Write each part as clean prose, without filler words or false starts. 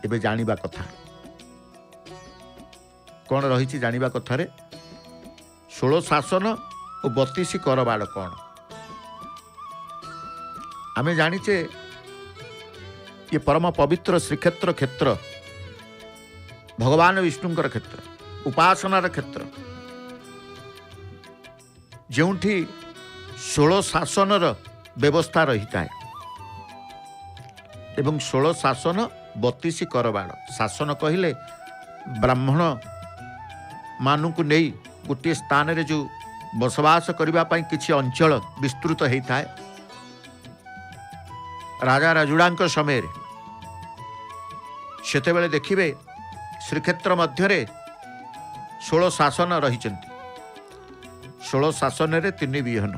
एबे जानिबा कथा कौन रही जानिबा कथारे 16 शासन और 32 करबाड़ कौन आमे जानिचे ये परम पवित्र श्रीक्षेत्र क्षेत्र भगवान विष्णुंकर क्षेत्र उपासनार क्षेत्र जोठी 16 शासनर व्यवस्था रही थाए एवं 16 शासन 32 करबाड़ शासन कहले ब्राह्मण मानू नहीं गोटे स्थान रे जो बसवास करने किसी अंचल विस्तृत होता है राजा राजुड़ा समय सेतेबेले देखिए श्रीक्षेत्र मध्य 16 शासन रही 16 शासन रे 3 विहन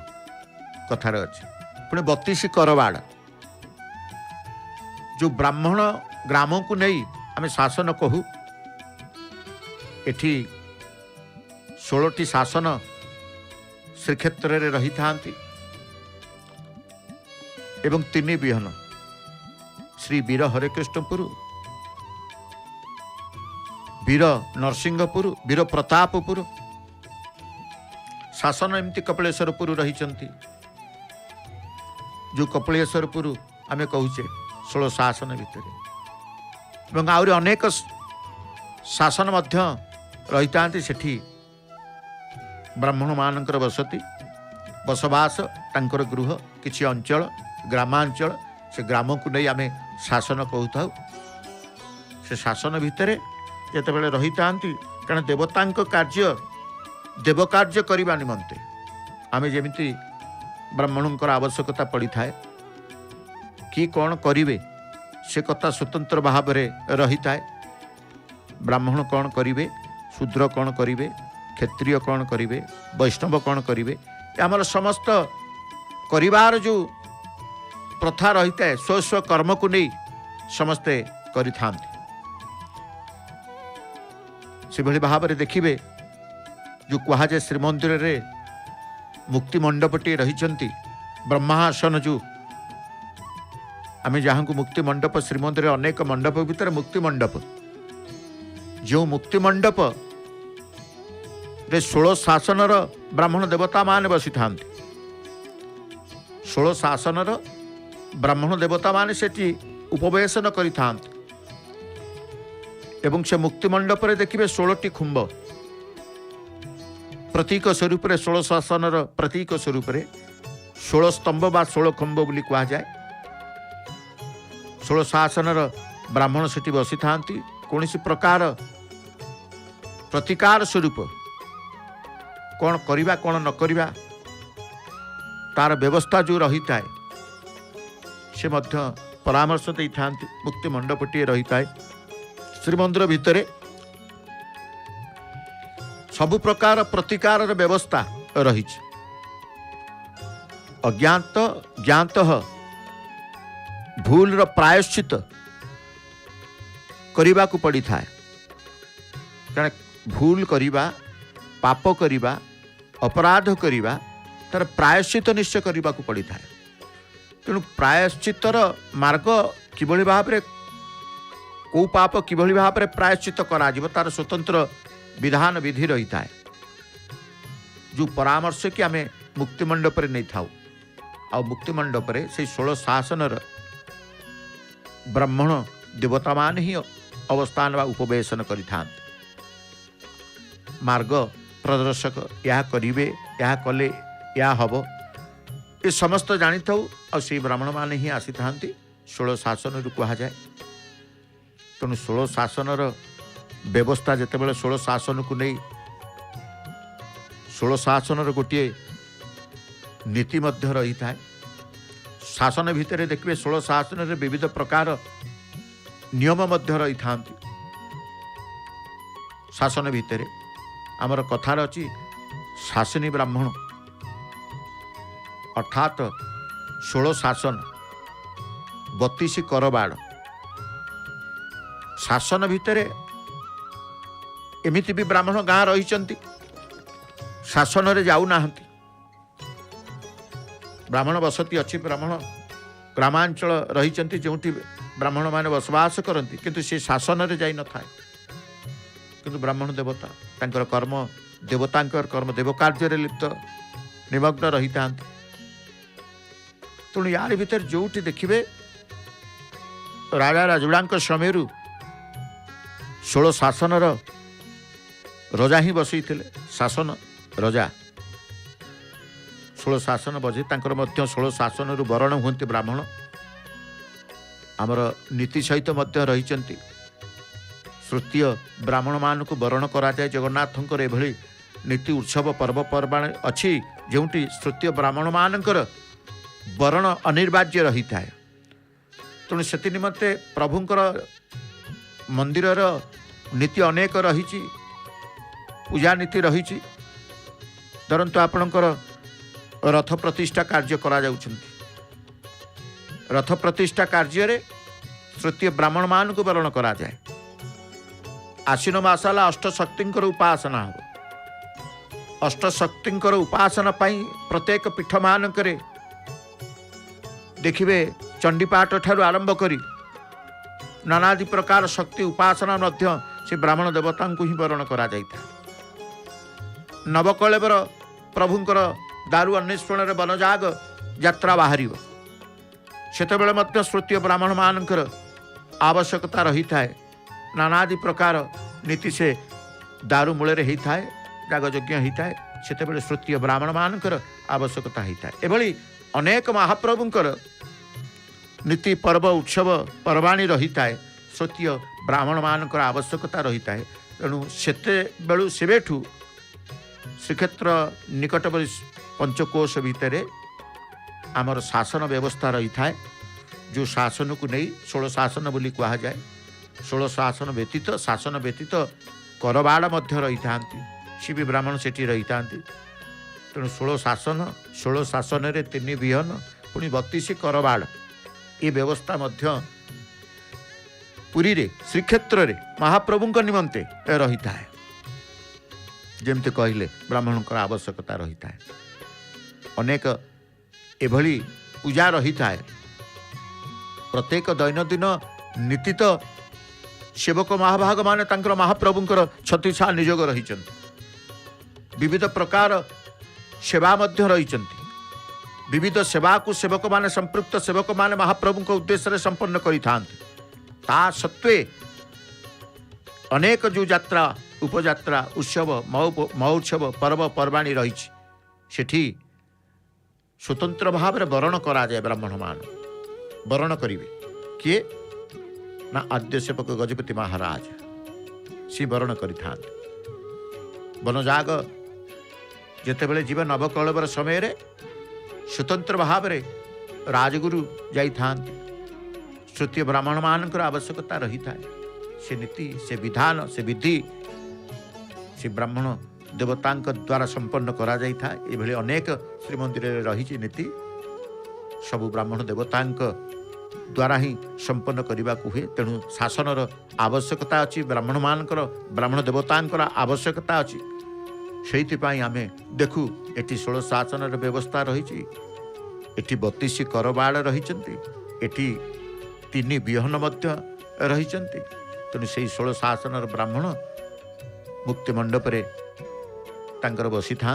कथार अच्छे पुणे 32 करबाड़ जो ब्राह्मण ग्राम को नहीं आम शासन कहू एठी 16टी शासन श्रीक्षेत्र रे रही थांती एवं 3 विहन श्री वीर हरिकृष्णपुर वीर नरसिंहपुर वीर प्रतापपुर शासन एमती कपिलेश्वरपुर रही जो कपिलेश्वरपुर आम कहूचे 16 शासन भितर आहरी अनेक शासन मध्य रही था सेठी ब्राह्मण मानकर बसती बसवास तांकर गृह किछि अंचल ग्रामांचल से ग्राम को नहीं आम शासन कहू से शासन भितर जितेबाला रही था कारण देवता कार्य देव कार्य करने निमंते आम जमी ब्राह्मणों आवश्यकता पड़ी थाए कि कौन करिवे से कथा स्वतंत्र भाव रही थाए ब्राह्मण कौन करिवे शूद्र कौन करिवे क्षत्रिय कौन करिवे वैष्णव कौन करिवे आमर समस्त करिवार जो प्रथा रही है स्व स्व कर्म को नहीं समस्ते करि थांती से भली भाव में देखिए जो कहुए श्रीमंदिर रे मुक्ति मंडपटी रही ब्रह्मासन जो आम जहाँ को मुक्ति मंडप श्रीमंदिर अनेक मंडप भितर मुक्ति मंडप जो मुक्ति मंडप रे 16 शासनर ब्राह्मण देवता मान बसी था 16 शासनर ब्राह्मण देवता मान सेठी उपवेशन करि थांती एवं से मुक्ति मंडप रे देखिए 16टी खुंब प्रतीक स्वरूप 16 शासनर प्रतीक स्वरूप 16 स्तंभ बा 16 खुंब बोली कहा जाए 16 शासनर ब्राह्मण सेठी बसी थांती कौन प्रकार प्रतिकार स्वरूप कौन करिबा कौन न करिबा तार व्यवस्था जो रही थाए से मध्य परामर्श दे थांती मुक्ति मंडपटी रही थाए श्रीमंदिर भितर सबु प्रकार प्रतिकार व्यवस्था रही अज्ञात ज्ञात भूल प्रायश्चित करने को पड़ी था कारण भूल करिबा पाप करिबा अपराध करिबा तार प्रायश्चित निश्चय करने को पड़ी था तेणु प्रायश्चितर मार्ग किभली भाव में को पाप किभली भाव में प्रायश्चित करा तार स्वतंत्र विधान विधि रही था जो परामर्श कि आम मुक्ति मंडप नहीं था आ मुक्ति मंडप से 16 शासनर ब्राह्मण देवता मान ही अवस्थान व उपवेशन करि थांते मार्ग प्रदर्शक या करिवे या कले या हब ये समस्त जानी था और से ब्राह्मण मान ही आसी थांती 16 शासन रु कहा जाए तेणु 16 शासनर व्यवस्था जितेबाला 16 शासन को नहीं 16 शासनर गोटे नीति मध्य रही था शासन भितर देखिए 16 शासन रे विविध प्रकार नियम मध्य रही था शासन भितर आमर कथार अच्छी शासनी ब्राह्मण अर्थात 16 शासन 32 करबाड़ शासन भितर एमिति भी ब्राह्मण गाँ रही शासन रे जाऊ नाहंती ब्राह्मण बसती अच्छी ब्राह्मण ग्रामांचल रही जो ब्राह्मण मैंने बसवास करती किंतु से शासन रे जाई न थाए किंतु ब्राह्मण देवता तांकर कर्म देवतांकर कर्म देव कार्य रे लिप्त निमग्न रही था। तेणु यार भीतर जोटी देखिए राजा राजुड़ा समय 16 शासन रजा ही बसई शासन रजा 16 शासन बजे 16 शासन रु वरण हुंती ब्राह्मण आमर नीति सहित रही श्रुतीय ब्राह्मण मान को वरण करा जाए जगन्नाथंकर एभली नीति उत्सव पर्वपर्वाणी अच्छी जोटी श्रुतीय ब्राह्मण मानकर वरण अनिर्वाज्य रही था। तेणु से निमंते प्रभुंकर मंदिरर नीति अनेक रही पूजा नीति रही धरतु आपणकर रथ प्रतिष्ठा कार्य करा जाउछंती रथ प्रतिष्ठा कार्य श्रुतीय ब्राह्मण मान को वरण करा जाए। आश्विन मासाला अष्टशक्तिंकर उपासना हो अष्टशक्तिंकर उपासना पाई प्रत्येक पीठ मानकरे देखिए चंडीपाठ ठारू आरंभ करी नानादि प्रकार शक्ति उपासना मध्य से ब्राह्मण देवता को ही वरण करा जाइता। नवकलेवर प्रभुंकर दारु अन्वेषण वनजाग यात्रा बाहर सेतेबेले मध्य श्रुतीय ब्राह्मण मानकर आवश्यकता रही थाए नानादि प्रकार नीति से दारु मूल होता है जागयज्ञ होता है सेतेबेले श्रुतीय ब्राह्मण मानकर आवश्यकता होता है। एभली अनेक महाप्रभुंकर नीति पर्व उत्सव पर्वाणी रही है श्रुतीय ब्राह्मण मानकर आवश्यकता रही है। तेणु सेतेबेलू सेबेठू श्रीक्षेत्र निकटवर्ती पंचकोश भितर आमर शासन व्यवस्था रही है जो शासन को नहीं 16 शासन बोली कहा जाए 16 शासन व्यतीत करबाड़ मध्य रही था सी भी ब्राह्मण सेठी रही था। तेणु 16 शासन रे 3 विहन पुणी 32 करबाड़ ये व्यवस्था मध्य पुरी रे श्रीक्षेत्र रे महाप्रभुंक निमंते रही था। जमती कहले ब्राह्मण आवश्यकता रही है अनेक एभली पूजा रही है प्रत्येक दैनंदिन नीति तो सेवक महाभाग माने तांकर महाप्रभुंकर छत्तीसा नियोग रही विविध प्रकार सेवा मध्य रही विविध सेवा को सेवक माने संपृक्त सेवक माने महाप्रभु को उद्देश्य रे संपन्न करि थांती ता सत्वे अनेक जो यात्रा उपयात्रा उत्सव महोत्सव पर्व पर्वाणी रही सेठी स्वतंत्र भाव में वरण करा जाए ब्राह्मण मान वरण करिवे किए ना आद्य सेवक गजपति महाराज सी वरण करि थांती वनजाग जेतेबेले जीव नवकलेवर समय रे स्वतंत्र भाव में राजगुरु जाई थांती श्रुतीय ब्राह्मण मानकर आवश्यकता रही था से नीति से विधान से विधि से ब्राह्मण देवतांक द्वारा संपन्न करा जाई था। एभली अनेक श्रीमंदिर रही नीति सबु ब्राह्मण देवतांक द्वारा ही संपन्न करने को हुए। तेणु शासनर आवश्यकता अच्छी ब्राह्मण मानकर ब्राह्मण देवतांकर आवश्यकता अच्छी से आम देखू एटी 16 शासन व्यवस्था रही 32 करबाड़ रही 3 विहन रही। तेणु से 16 शासन ब्राह्मण मुक्ति मंडप बसी था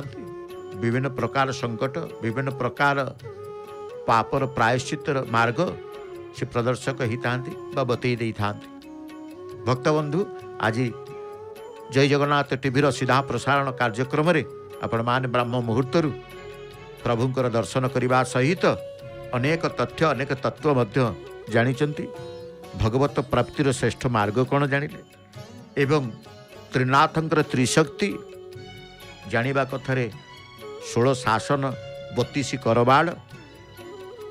विभिन्न प्रकार संकट विभिन्न प्रकार पापर प्रायश्चित मार्ग से प्रदर्शक ही था बतई था। भक्तबंधु आज जय जगन्नाथ टीवीर सीधा प्रसारण कार्यक्रम आपण मान ब्राह्म मुहूर्त प्रभुंकर दर्शन करने सहित अनेक तथ्य अनेक तत्व जानी भगवत प्राप्तिर श्रेष्ठ मार्ग कौन जानिले एवं त्रिनाथंकर त्रिशक्ति जानिबा कथारे 16 शासन 32 करबाड़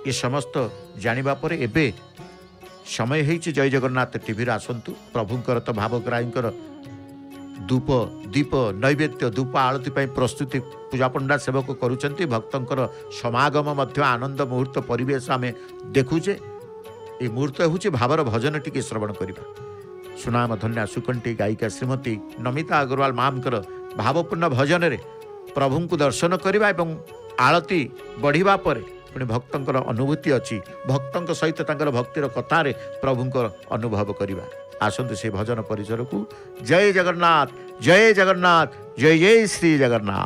ये समस्त जानिबा परे एबे समय होइछि जय जगन्नाथ टीवी आसंतु प्रभुंकर तो भावग्राहींकर धूप दीप नैवेद्य धूप आरती प्रस्तुति पूजा पंडा सेवक करुचंती भक्तंकर समागम मध्य आनंद मुहूर्त परिवेश आम देखुचे ये मुहूर्त हूँ भावर भजन टी श्रवण करवा सुनाम धन्या सुकंठी गायिका श्रीमती नमिता अग्रवाल मामकर भावपूर्ण भजन रे प्रभु को दर्शन करवा आरती बढ़िबा परे पुणी भक्तंकर अनुभूति अच्छी भक्तों सहित भक्तिर कथार प्रभुंकर अनुभव करवा आसतु से भजन परिसर को। जय जगन्नाथ जय जगन्नाथ जय जय श्री जगन्नाथ।